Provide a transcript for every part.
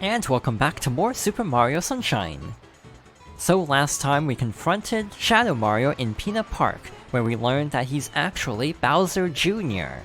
And welcome back to more Super Mario Sunshine! So last time we confronted Shadow Mario in Peanut Park, where we learned that he's actually Bowser Jr.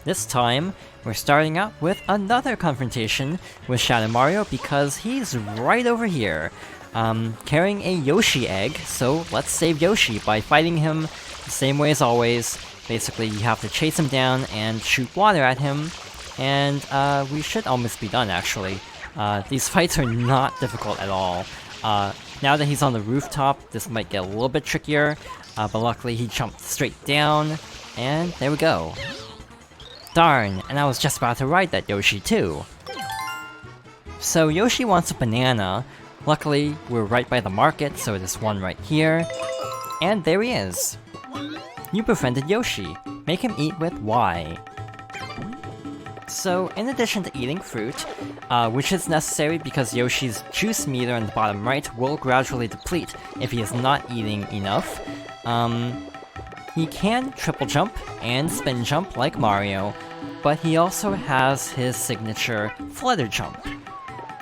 This time, we're starting out with another confrontation with Shadow Mario because he's right over here, carrying a Yoshi egg, so let's save Yoshi by fighting him the same way as always. Basically, you have to chase him down and shoot water at him, and we should almost be done actually. These fights are not difficult at all. Now that he's on the rooftop, this might get a little bit trickier, but luckily he jumped straight down, and there we go. Darn, and I was just about to ride that Yoshi too. So Yoshi wants a banana. Luckily, we're right by the market, so there's one right here. And there he is. You befriended Yoshi. Make him eat with Y. So, in addition to eating fruit, which is necessary because Yoshi's juice meter on the bottom right will gradually deplete if he is not eating enough, he can triple jump and spin jump like Mario, but he also has his signature flutter jump.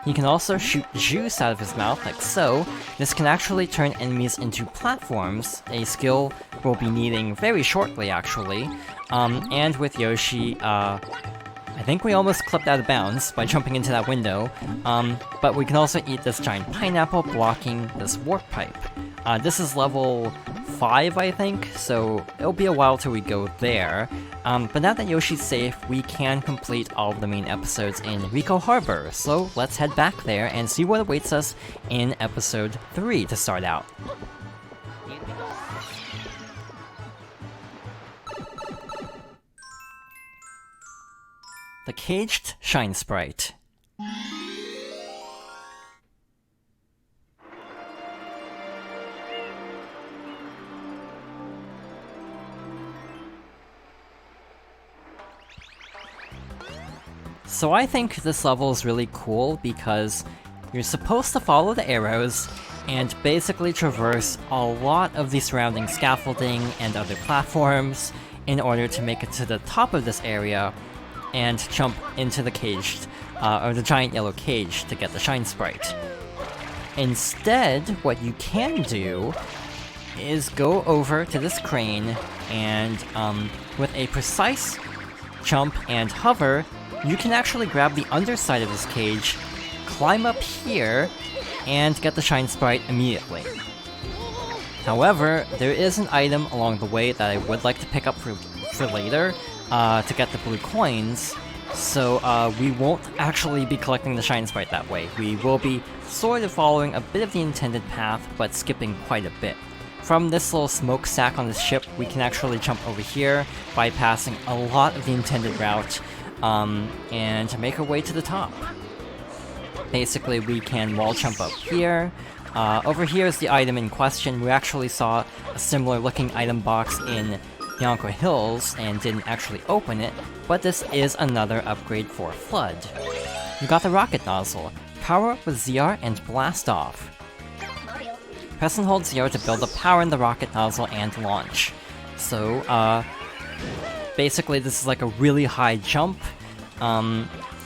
He can also shoot juice out of his mouth like so. This can actually turn enemies into platforms, a skill we'll be needing very shortly actually, and with Yoshi, I think we almost clipped out of bounds by jumping into that window, but we can also eat this giant pineapple blocking this warp pipe. This is level 5, I think, so it'll be a while till we go there. But now that Yoshi's safe, we can complete all of the main episodes in Ricco Harbor, so let's head back there and see what awaits us in episode 3 to start out. The Caged Shine Sprite. So I think this level is really cool because you're supposed to follow the arrows and basically traverse a lot of the surrounding scaffolding and other platforms in order to make it to the top of this area and jump into the caged, or the giant yellow cage to get the Shine Sprite. Instead, what you can do is go over to this crane and, with a precise jump and hover, you can actually grab the underside of this cage, climb up here, and get the Shine Sprite immediately. However, there is an item along the way that I would like to pick up for later, to get the blue coins, so we won't actually be collecting the Shine Sprite that way. We will be sort of following a bit of the intended path, but skipping quite a bit. From this little smokestack on this ship, we can actually jump over here, bypassing a lot of the intended route, and make our way to the top. Basically, we can wall jump up here. Over here is the item in question. We actually saw a similar looking item box in Yonko Hills and didn't actually open it, but this is another upgrade for F.L.U.D. You got the rocket nozzle. Power with ZR and blast off. Press and hold ZR to build the power in the rocket nozzle and launch. So, basically this is like a really high jump.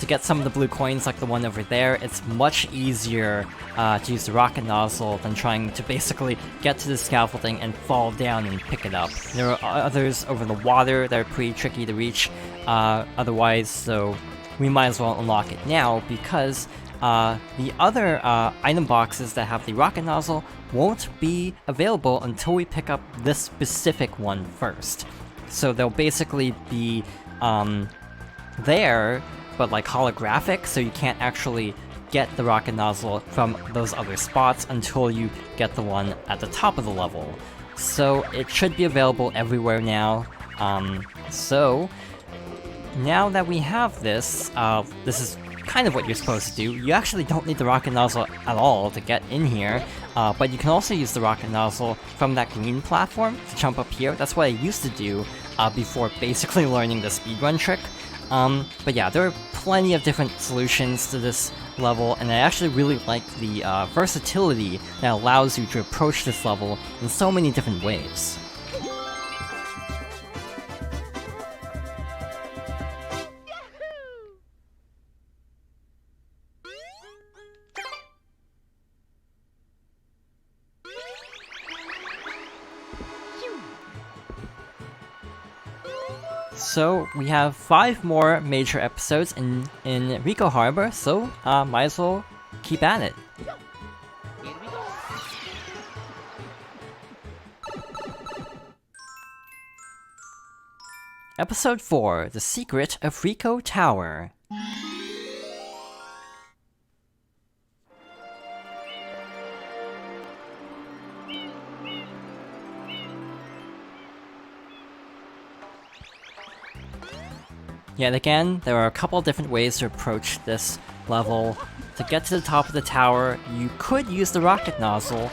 To get some of the blue coins like the one over there, it's much easier to use the rocket nozzle than trying to basically get to the scaffolding and fall down and pick it up. There are others over the water that are pretty tricky to reach otherwise, so we might as well unlock it now because the other item boxes that have the rocket nozzle won't be available until we pick up this specific one first. So they'll basically be there, but like holographic, so you can't actually get the rocket nozzle from those other spots until you get the one at the top of the level. So it should be available everywhere now. So now that we have this, this is kind of what you're supposed to do. You actually don't need the rocket nozzle at all to get in here, but you can also use the rocket nozzle from that green platform to jump up here. That's what I used to do before basically learning the speedrun trick. But yeah, there are plenty of different solutions to this level, and I actually really like the versatility that allows you to approach this level in so many different ways. So we have 5 more major episodes in Ricco Harbor, so might as well keep at it. Episode 4, The Secret of Ricco Tower. Yet again, there are a couple different ways to approach this level. To get to the top of the tower, you could use the rocket nozzle,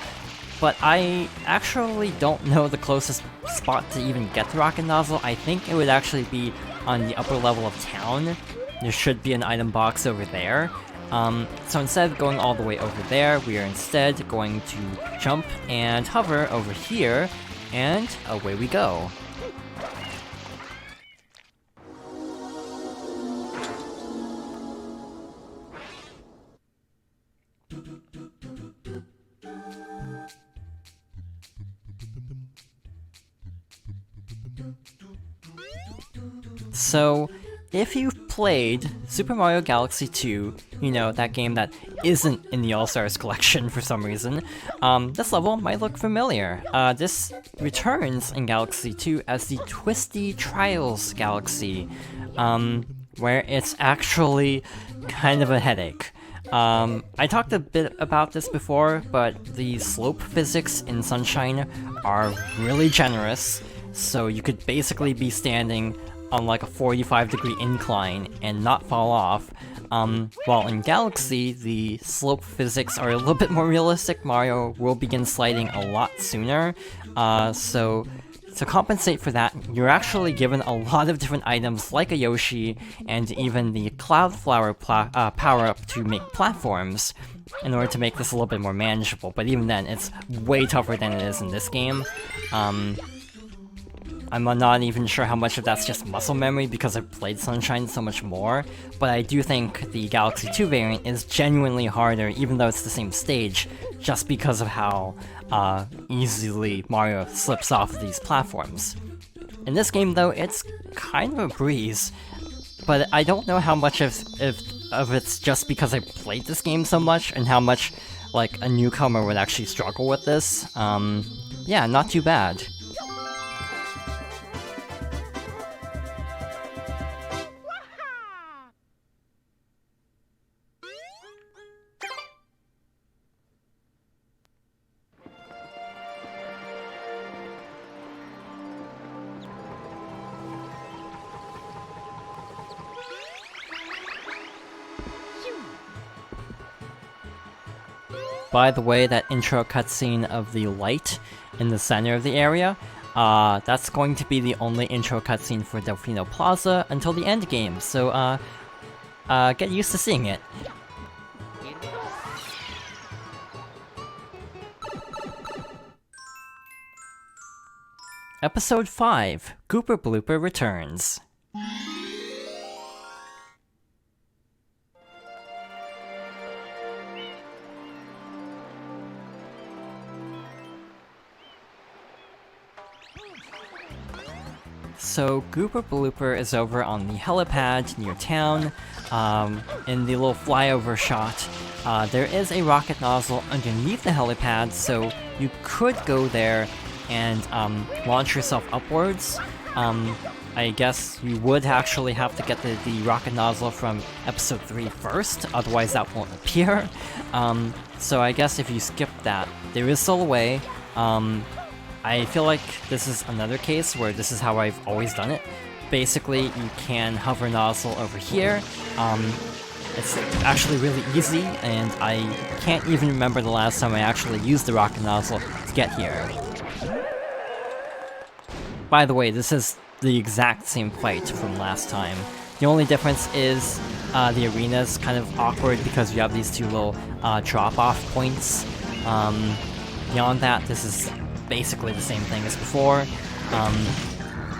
but I actually don't know the closest spot to even get the rocket nozzle. I think it would actually be on the upper level of town. There should be an item box over there. So instead of going all the way over there, we are instead going to jump and hover over here, and away we go. So, if you've played Super Mario Galaxy 2, you know, that game that isn't in the All-Stars collection for some reason, this level might look familiar. This returns in Galaxy 2 as the Twisty Trials Galaxy, where it's actually kind of a headache. I talked a bit about this before, but the slope physics in Sunshine are really generous, so you could basically be standing on like a 45-degree incline and not fall off, while in Galaxy, the slope physics are a little bit more realistic. Mario will begin sliding a lot sooner, so to compensate for that, you're actually given a lot of different items like a Yoshi and even the Cloud Flower power-up to make platforms in order to make this a little bit more manageable, but even then, it's way tougher than it is in this game. I'm not even sure how much of that's just muscle memory because I've played Sunshine so much more, but I do think the Galaxy 2 variant is genuinely harder even though it's the same stage, just because of how easily Mario slips off of these platforms. In this game though, it's kind of a breeze, but I don't know how much of it's just because I played this game so much and how much like a newcomer would actually struggle with this. Yeah, not too bad. By the way, that intro cutscene of the light in the center of the area, that's going to be the only intro cutscene for Delfino Plaza until the end game, so get used to seeing it. Episode 5, Gooper Blooper returns. So, Gooper Blooper is over on the helipad near town. In the little flyover shot, there is a rocket nozzle underneath the helipad, so you could go there and launch yourself upwards. I guess you would actually have to get the rocket nozzle from episode 3 first, otherwise that won't appear. So I guess if you skip that, there is still a way. I feel like this is another case where this is how I've always done it. Basically, you can hover nozzle over here. It's actually really easy, and I can't even remember the last time I actually used the rocket nozzle to get here. By the way, this is the exact same fight from last time. The only difference is the arena's kind of awkward because you have these two little drop-off points. Beyond that, this is basically the same thing as before.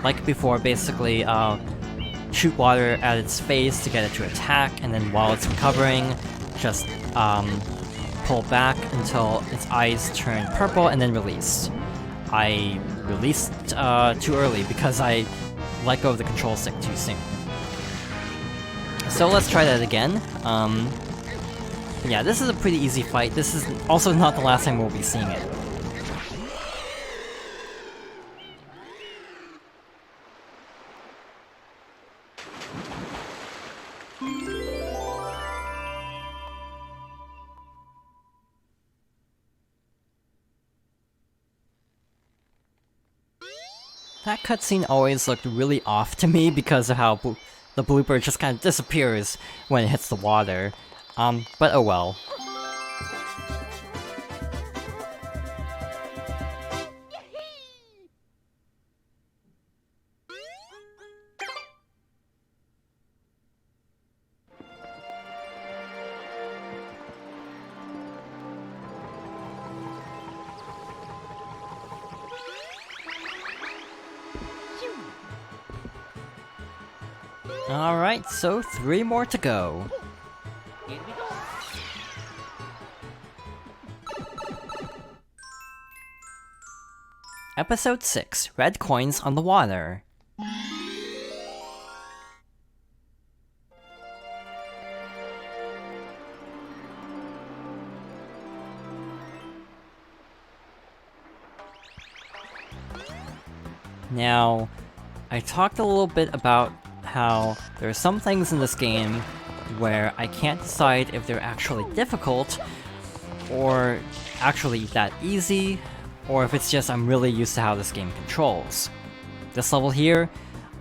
Like before, basically shoot water at its face to get it to attack, and then while it's recovering, just pull back until its eyes turn purple and then release. I released too early because I let go of the control stick too soon. So let's try that again. Yeah, this is a pretty easy fight. This is also not the last time we'll be seeing it. That cutscene always looked really off to me because of how the blooper just kind of disappears when it hits the water. But oh well. Alright, so 3 more to go. Episode 6, Red Coins on the Water. Now, I talked a little bit about how there are some things in this game where I can't decide if they're actually difficult, or actually that easy, or if it's just I'm really used to how this game controls. This level here,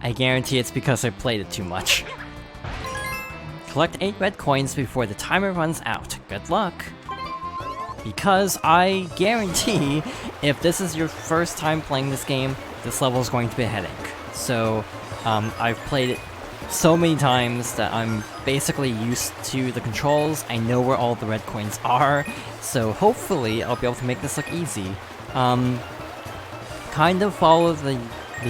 I guarantee it's because I played it too much. Collect 8 red coins before the timer runs out. Good luck! Because I guarantee, if this is your first time playing this game, this level is going to be a headache. So, I've played it so many times that I'm basically used to the controls. I know where all the red coins are, so hopefully I'll be able to make this look easy. Kind of follow the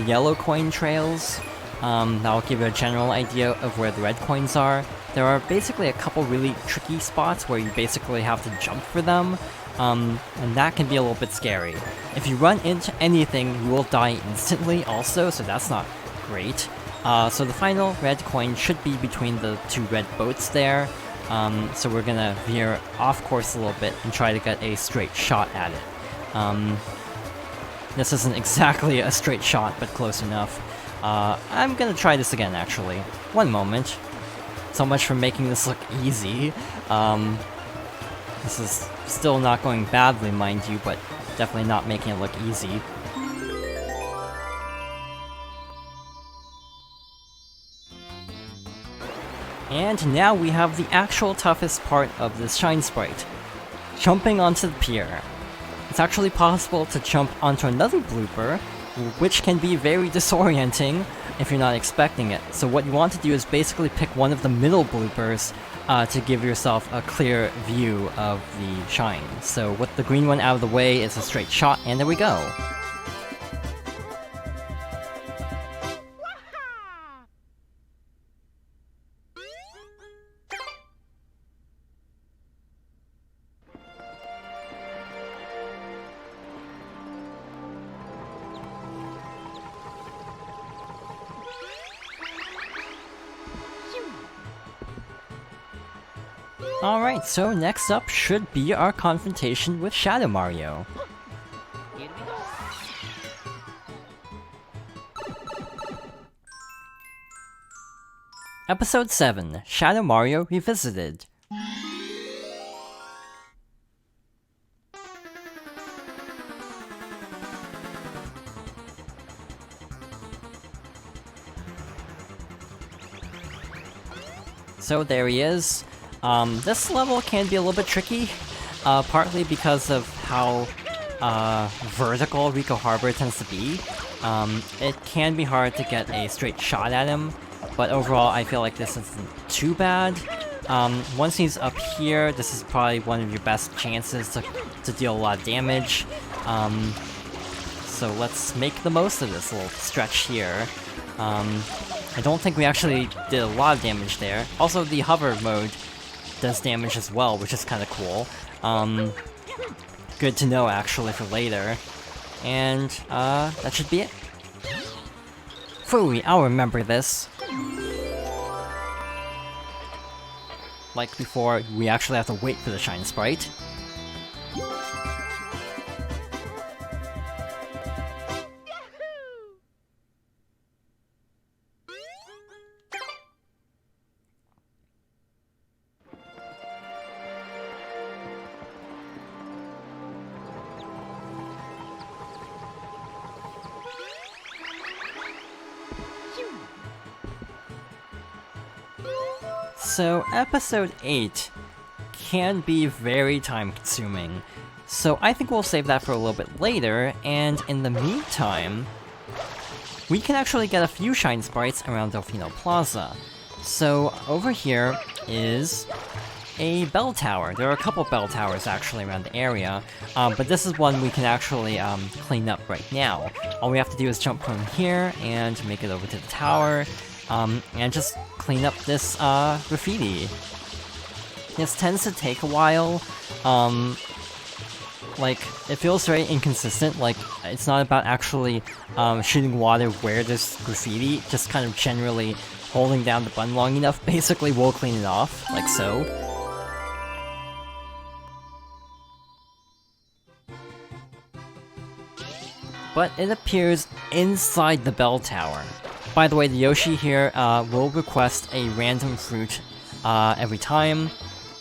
yellow coin trails. That'll give you a general idea of where the red coins are. There are basically a couple really tricky spots where you basically have to jump for them, and that can be a little bit scary. If you run into anything, you will die instantly also, so that's not great. So the final red coin should be between the 2 red boats there, so we're gonna veer off course a little bit and try to get a straight shot at it. This isn't exactly a straight shot, but close enough. I'm gonna try this again, actually. One moment. So much for making this look easy. This is still not going badly, mind you, but definitely not making it look easy. And now we have the actual toughest part of this Shine Sprite. Jumping onto the pier. It's actually possible to jump onto another blooper, which can be very disorienting if you're not expecting it. So what you want to do is basically pick one of the middle bloopers to give yourself a clear view of the shine. So with the green one out of the way, it's a straight shot, and there we go. Alright, so next up should be our confrontation with Shadow Mario. Episode 7, Shadow Mario Revisited. So there he is. This level can be a little bit tricky, partly because of how vertical Ricco Harbor tends to be. It can be hard to get a straight shot at him, but overall I feel like this isn't too bad. Once he's up here, this is probably one of your best chances to deal a lot of damage. So let's make the most of this little stretch here. I don't think we actually did a lot of damage there. Also, the hover mode does damage as well, which is kind of cool. Good to know, actually, for later. And, that should be it. Phooey, I'll remember this. Like before, we actually have to wait for the Shine Sprite. So, episode 8 can be very time-consuming, so I think we'll save that for a little bit later, and in the meantime, we can actually get a few Shine Sprites around Delfino Plaza. So, over here is a bell tower. There are a couple bell towers actually around the area, but this is one we can actually clean up right now. All we have to do is jump from here and make it over to the tower, and just clean up this graffiti. This tends to take a while. Like, it feels very inconsistent. Like, it's not about actually shooting water where there's graffiti, just kind of generally holding down the button long enough. Basically, we'll clean it off, like so. But it appears inside the bell tower. By the way, the Yoshi here will request a random fruit every time.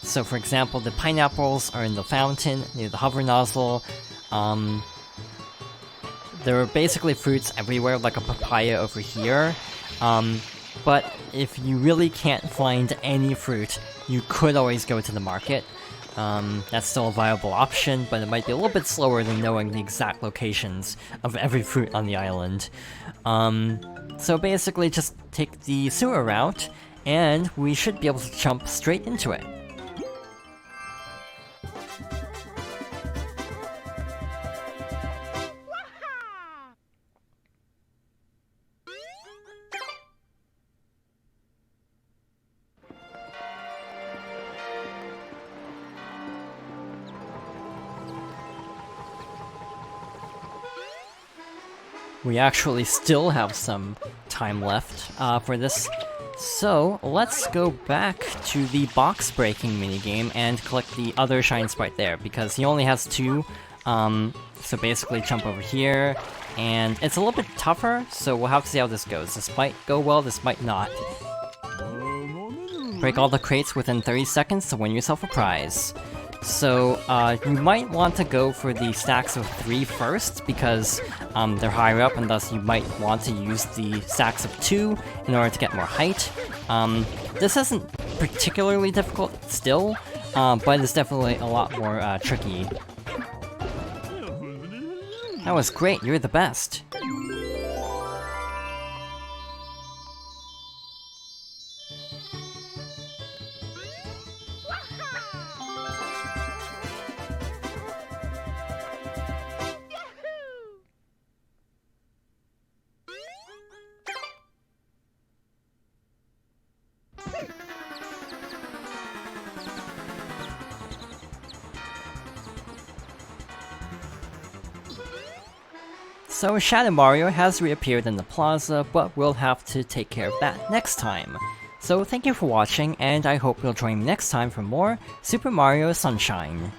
So for example, the pineapples are in the fountain near the hover nozzle. There are basically fruits everywhere, like a papaya over here. But if you really can't find any fruit, you could always go to the market. That's still a viable option, but it might be a little bit slower than knowing the exact locations of every fruit on the island. So basically just take the sewer route, and we should be able to jump straight into it. We actually still have some time left for this, so let's go back to the box-breaking minigame and collect the other Shine Sprite there, because he only has 2, so basically jump over here, and it's a little bit tougher, so we'll have to see how this goes. This might go well, this might not. Break all the crates within 30 seconds to win yourself a prize. So, you might want to go for the stacks of 3 first, because they're higher up, and thus you might want to use the stacks of 2 in order to get more height. This isn't particularly difficult still, but it's definitely a lot more tricky. That was great, you're the best. So Shadow Mario has reappeared in the plaza, but we'll have to take care of that next time. So thank you for watching, and I hope you'll join me next time for more Super Mario Sunshine.